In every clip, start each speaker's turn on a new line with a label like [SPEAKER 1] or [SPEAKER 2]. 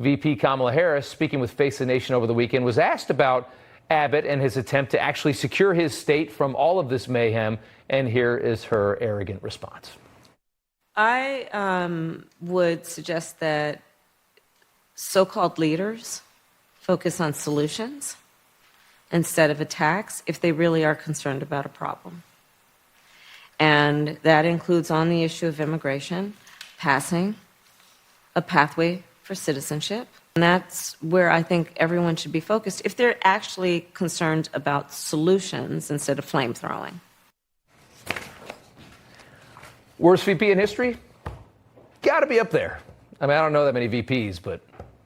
[SPEAKER 1] VP Kamala Harris, speaking with Face the Nation over the weekend, was asked about Abbott and his attempt to actually secure his state from all of this mayhem. And here is her arrogant response.
[SPEAKER 2] I would suggest that so-called leaders focus on solutions instead of attacks if they really are concerned about a problem. And that includes on the issue of immigration, passing a pathway for citizenship. And that's where I think everyone should be focused if they're actually concerned about solutions instead of flame throwing.
[SPEAKER 1] Worst VP in history? Got to be up there. I mean, I don't know that many VPs, but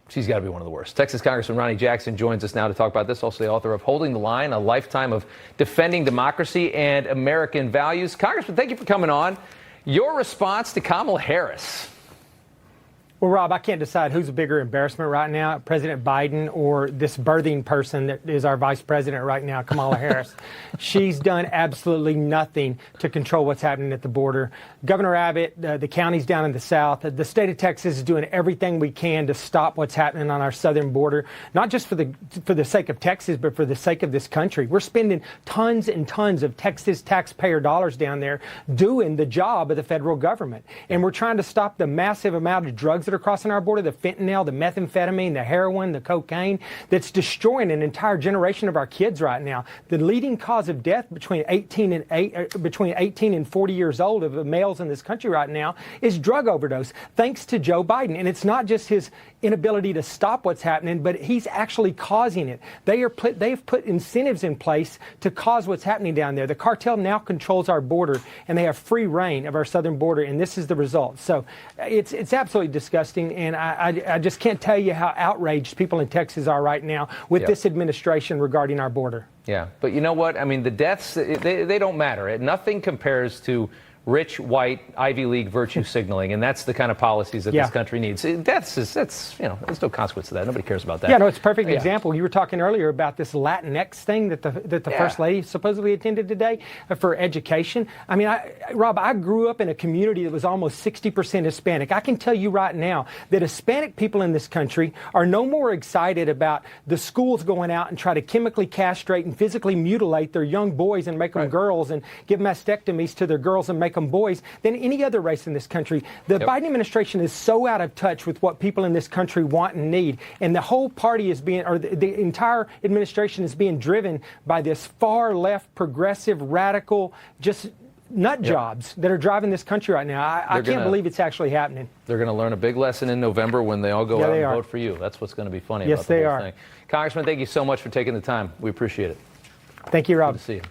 [SPEAKER 1] she's got to be one of the worst. Texas Congressman Ronny Jackson joins us now to talk about this. Also the author of Holding the Line, a lifetime of defending democracy and American values. Congressman, thank you for coming on. Your response to Kamala Harris.
[SPEAKER 3] Well, Rob, I can't decide who's a bigger embarrassment right now, President Biden or this birthing person that is our vice president right now, Kamala Harris. She's done absolutely nothing to control what's happening at the border. Governor Abbott, the counties down in the South, the state of Texas is doing everything we can to stop what's happening on our southern border, not just for the sake of Texas, but for the sake of this country. We're spending tons and tons of Texas taxpayer dollars down there doing the job of the federal government. And we're trying to stop the massive amount of drugs that are crossing our border, the fentanyl, the methamphetamine, the heroin, the cocaine, that's destroying an entire generation of our kids right now. The leading cause of death between 18 and 40 years old of males in this country right now is drug overdose, thanks to Joe Biden. And it's not just his inability to stop what's happening, but he's actually causing it. They've put incentives in place to cause what's happening down there. The cartel now controls our border, and they have free reign of our southern border, and this is the result. So it's absolutely disgusting, and I just can't tell you how outraged people in Texas are right now with this administration regarding our border.
[SPEAKER 1] Yeah, but you know what? I mean, the deaths, they don't matter. Nothing compares to rich, white, Ivy League virtue signaling, and that's the kind of policies that this country needs. Deaths there's no consequence to that. Nobody cares about that.
[SPEAKER 3] Yeah, no, it's a perfect example. You were talking earlier about this Latinx thing that the First Lady supposedly attended today for education. I mean, Rob, I grew up in a community that was almost 60% Hispanic. I can tell you right now that Hispanic people in this country are no more excited about the schools going out and try to chemically castrate and physically mutilate their young boys and make them girls and give mastectomies to their girls and make them boys than any other race in this country. The Biden administration is so out of touch with what people in this country want and need, and the whole party is being, or the entire administration is being driven by this far left, progressive, radical, just nut jobs that are driving this country right now. I can't believe it's actually happening.
[SPEAKER 1] They're going to learn a big lesson in November when they all go out and vote for you. That's what's going to be funny about the whole thing. Congressman, thank you so much for taking the time. We appreciate it.
[SPEAKER 3] Thank you, Rob.
[SPEAKER 1] Good to see you.